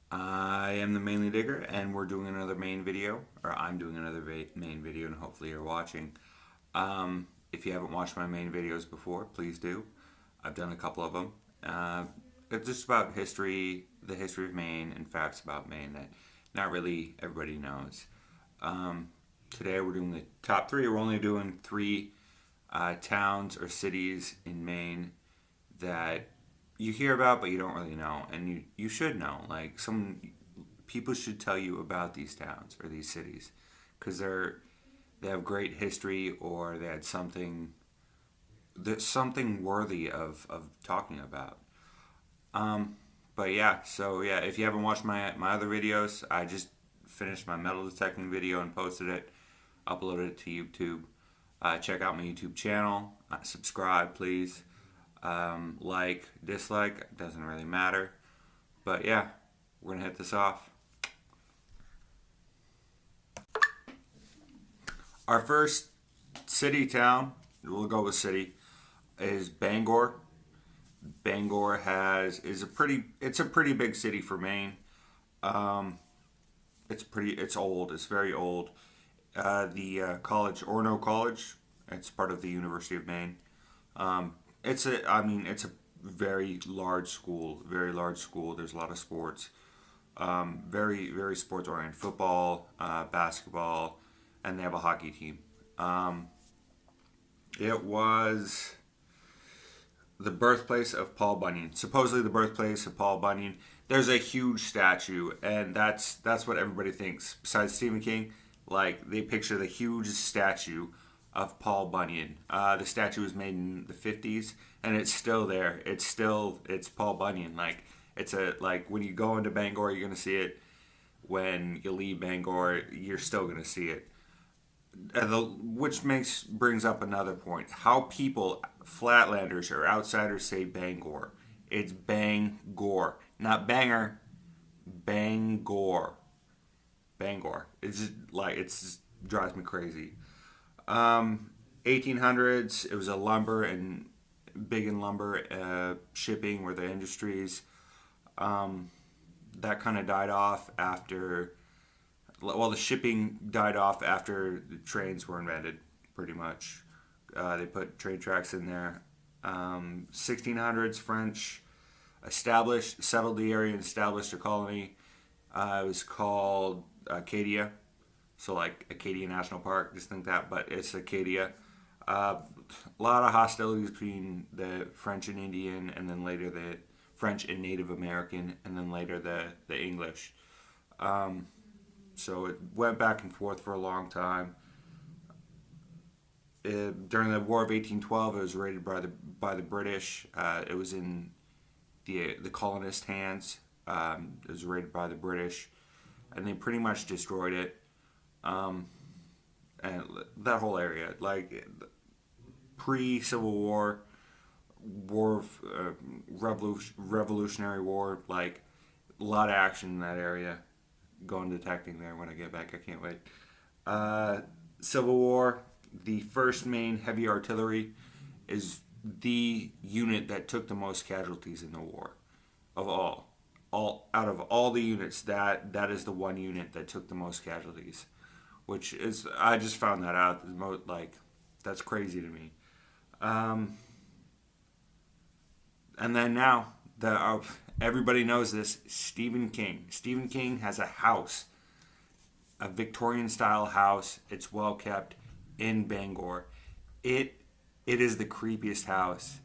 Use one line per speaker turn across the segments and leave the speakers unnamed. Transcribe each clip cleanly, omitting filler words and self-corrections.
I am the Mainly Digger, and we're doing another Maine video, or I'm doing another Maine video, and hopefully you're watching. If you haven't watched my Maine videos before, please do. I've done a couple of them. It's just about history, the history of Maine, and facts about Maine that not really everybody knows. Today we're doing the top three. We're only doing three towns or cities in Maine that you hear about but you don't really know, and you should know. Like, some people should tell you about these towns or these cities because they have great history, or they had something that's something worthy of talking about. But yeah, so yeah, if you haven't watched my other videos, I just finished my metal detecting video and posted it, uploaded it to YouTube. Check out my YouTube channel. Subscribe, please. Like, dislike, doesn't really matter. But yeah, we're gonna hit this off. Our first city town, we'll go with city, is Bangor. Bangor it's a pretty big city for Maine. Um, it's old. It's very old. The college, Orono College, it's part of the University of Maine. Um, it's a very large school. Very large school. There's a lot of sports. Very sports oriented. Football, basketball, and they have a hockey team. Um, it was the birthplace of Paul Bunyan. Supposedly the birthplace of Paul Bunyan. There's a huge statue, and that's what everybody thinks. Besides Stephen King, like, they picture the huge statue of Paul Bunyan. The statue was made in the 50s, and it's still there. It's Paul Bunyan. Like when you go into Bangor, you're gonna see it. When you leave Bangor, you're still gonna see it. Which brings up another point: how people, Flatlanders or outsiders, say Bangor. It's Bangor, not Banger. Bangor, Bangor. It just drives me crazy. 1800s. It was a lumber and big in lumber, shipping were the industries. Um, that kind of died off after. Well, the shipping died off after the trains were invented, pretty much. They put train tracks in there. 1600s, French settled the area and established a colony. It was called Acadia. So, like Acadia National Park, just think that, but it's Acadia. A lot of hostilities between the French and Indian, and then later the French and Native American, and then later the English. So it went back and forth for a long time. During the War of 1812, it was raided by the British. It was in the colonist hands. It was raided by the British, and they pretty much destroyed it. And that whole area, like pre-Civil War, Revolutionary War, like a lot of action in that area. Going detecting there when I get back. I can't wait. Civil War, the 1st Maine Heavy Artillery is the unit that took the most casualties in the war of all. All out of all the units, that is the one unit that took the most casualties, which is, I just found that out. Like, that's crazy to me. And then now everybody knows this. Stephen King. Stephen King has a house, a Victorian style house. It's well kept in Bangor. It is the creepiest house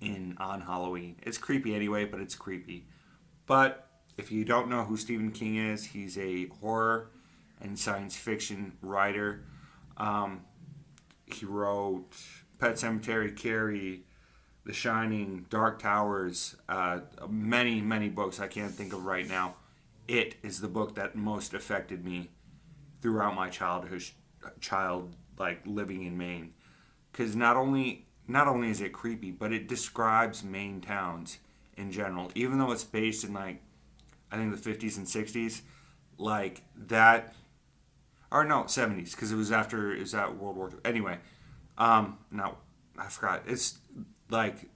on Halloween. It's creepy anyway, but it's creepy. But if you don't know who Stephen King is, he's a horror and science fiction writer. He wrote Pet Sematary, Carrie, The Shining, Dark Towers, many books I can't think of right now. It is the book that most affected me throughout my living in Maine, because not only is it creepy, but it describes Maine towns in general. Even though it's based in, like, I think the 50s and 60s, like that, or no, 70s, because it was at World War II. Anyway, no, I forgot. It's like,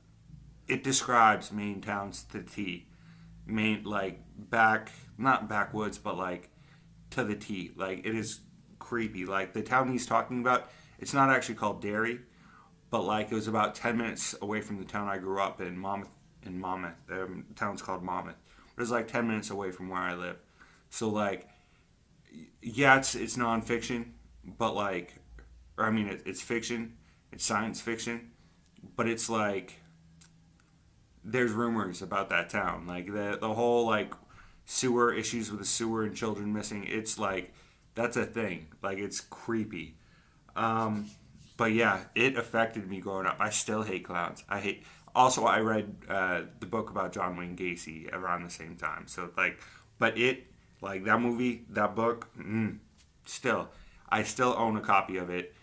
it describes Maine towns to the T. Maine, like back, not backwoods, but like to the T. Like it is creepy. Like the town he's talking about, it's not actually called Derry, but like it was about 10 minutes away from the town I grew up in, Monmouth. In Monmouth, the town's called Monmouth. It was like 10 minutes away from where I live. So like, yeah, it's nonfiction, but like, or I mean, it's fiction, it's science fiction, but it's like there's rumors about that town, like the whole like sewer issues with the sewer and children missing. It's like that's a thing. Like it's creepy. But yeah, it affected me growing up. I still hate clowns. I hate. Also, I read the book about John Wayne Gacy around the same time. So like, but it like that movie, that book. Still, I still own a copy of it.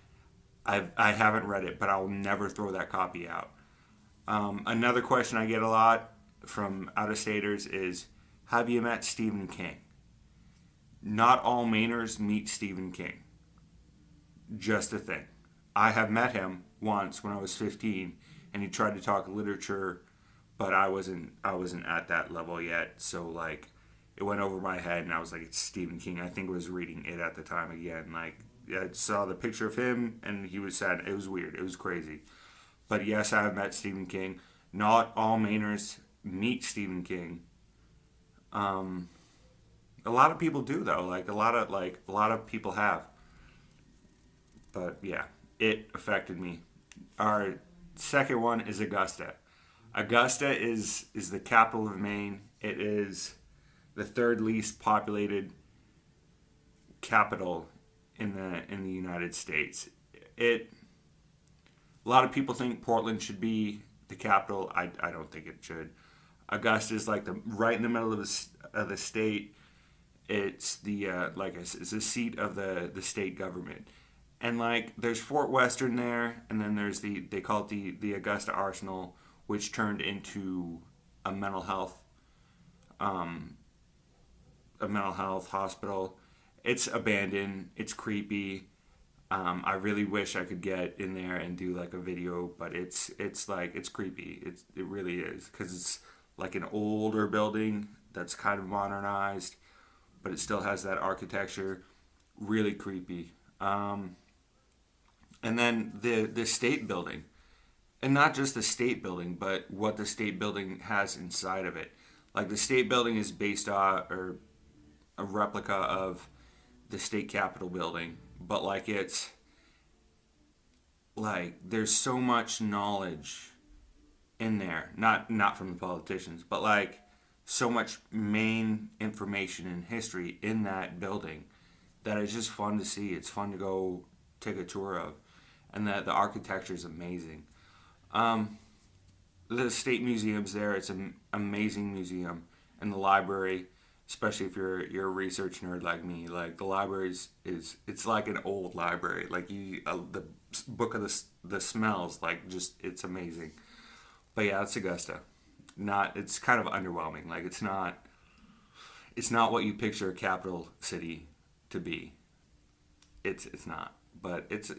I haven't read it, but I'll never throw that copy out. Another question I get a lot from out-of-staters is, have you met Stephen King? Not all Mainers meet Stephen King. Just a thing. I have met him once when I was 15, and he tried to talk literature, but I wasn't at that level yet. So like, it went over my head, and I was like, it's Stephen King. I think I was reading it at the time again. Like, I saw the picture of him, and he was sad. It was weird. It was crazy. But yes, I have met Stephen King. Not all Mainers meet Stephen King. A lot of people do though. Like a lot of people have. But yeah, it affected me. Our second one is Augusta. Augusta is the capital of Maine. It is the third least populated capital in the United States. A lot of people think Portland should be the capital. I don't think it should. Augusta is like the right in the middle of the state. It's the like I said, it's the seat of the state government. And like there's Fort Western there, and then there's they call it the Augusta Arsenal, which turned into a mental health hospital. It's abandoned. It's creepy. I really wish I could get in there and do like a video, but it's like it's creepy. It really is, because it's like an older building that's kind of modernized, but it still has that architecture. Really creepy. And then the state building, and not just the state building, but what the state building has inside of it. Like the state building is based on or a replica of the state capitol building, but like it's like there's so much knowledge in there, not from the politicians, but like so much main information and history in that building that it's just fun to see. It's fun to go take a tour of, and the architecture is amazing. The state museum's there. It's an amazing museum, and the library, especially if you're a research nerd like me, like the library is it's like an old library. Like the book of the smells, like just it's amazing. But yeah, it's Augusta. It's kind of underwhelming. Like it's not what you picture a capital city to be. It's not, but it's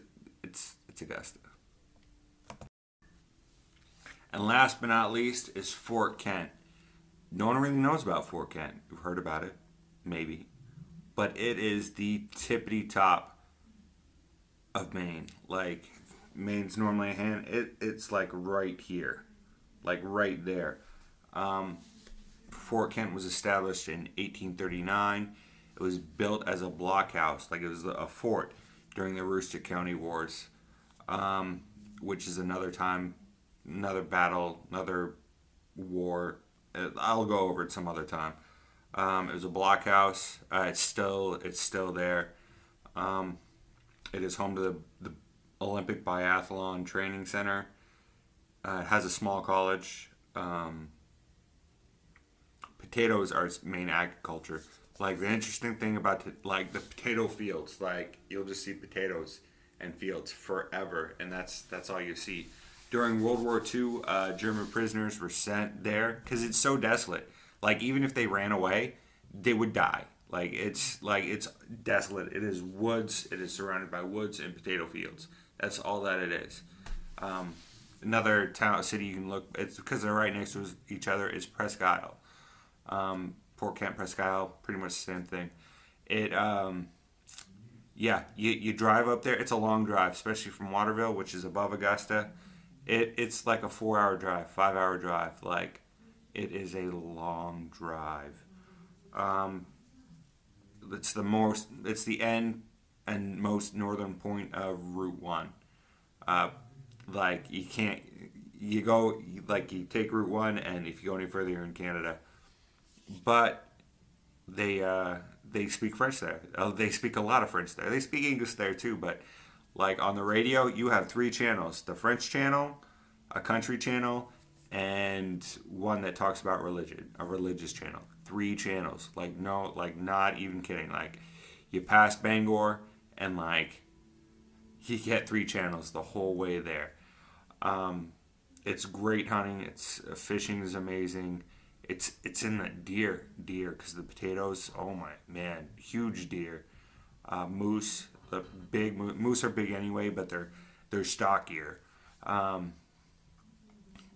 Augusta. And last but not least is Fort Kent. No one really knows about Fort Kent. You've heard about it, maybe, but it is the tippity top of Maine. Like Maine's normally a hand. It's like right here, like right there. Fort Kent was established in 1839. It was built as a blockhouse, like it was a fort during the Aroostook County Wars, which is another battle, another war. I'll go over it some other time. It was a blockhouse. It's still there. It is home to the Olympic Biathlon Training Center. It has a small college. Potatoes are its main agriculture. Like the interesting thing about like the potato fields, like you'll just see potatoes and fields forever, and that's all you see. During World War II, German prisoners were sent there because it's so desolate. Like even if they ran away, they would die. Like it's desolate. It is woods. It is surrounded by woods and potato fields. That's all that it is. Another city you can look. It's because they're right next to each other. Is Presque Isle. Port Kent, Presque Isle, pretty much the same thing. It yeah, you drive up there. It's a long drive, especially from Waterville, which is above Augusta. It's like a 4 hour drive, 5 hour drive. Like it is a long drive. Um, it's the end and most northern point of Route One. Uh, like you can't you go like you take Route One, and if you go any further, you're in Canada. But they speak French there. They speak a lot of French there. They speak English there too, but like on the radio, you have three channels: the French channel, a country channel, and one that talks about religion, a religious channel. Three channels. Like no, like not even kidding. Like you pass Bangor, and like you get three channels the whole way there. Um, it's great hunting. It's fishing is amazing. It's in the deer, because the potatoes. Oh my man, huge deer. Moose, the big moose are big anyway, but they're stockier. Um,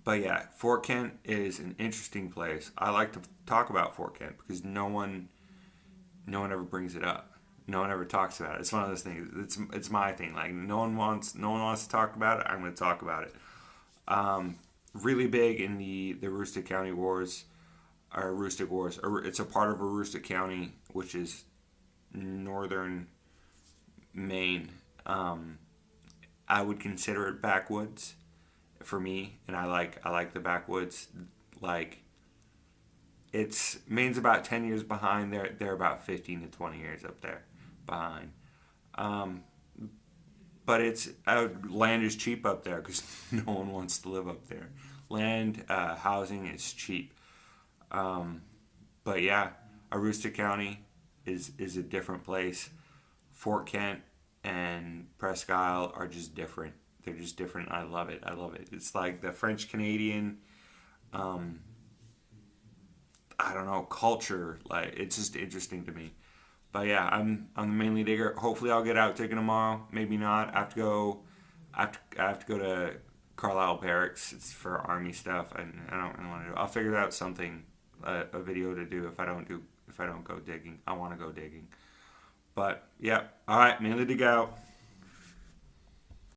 but yeah, Fort Kent is an interesting place. I like to talk about Fort Kent because no one ever brings it up. No one ever talks about it. It's one of those things. It's my thing. Like no one wants to talk about it. I'm going to talk about it. Really big in the Aroostook County Wars, or Aroostook Wars. It's a part of Aroostook County, which is northern Maine. I would consider it backwoods for me, and I like the backwoods. Like it's Maine's about 10 years behind. They're about 15 to 20 years up there behind. Um, but it's land is cheap up there because no one wants to live up there. Land, housing is cheap. Um, but yeah, Aroostook County is a different place. Fort Kent and Presque Isle are just different. They're just different. I love it. I love it. It's like the French Canadian. Um, I don't know, culture. Like it's just interesting to me. But yeah, I'm the mainly digger. Hopefully, I'll get out digging tomorrow. Maybe not. I have to go to Carlisle Barracks. It's for army stuff, and I don't really want to do. I'll figure out something, a video to do if I don't go digging. I want to go digging. But yeah, all right, mainly dig out.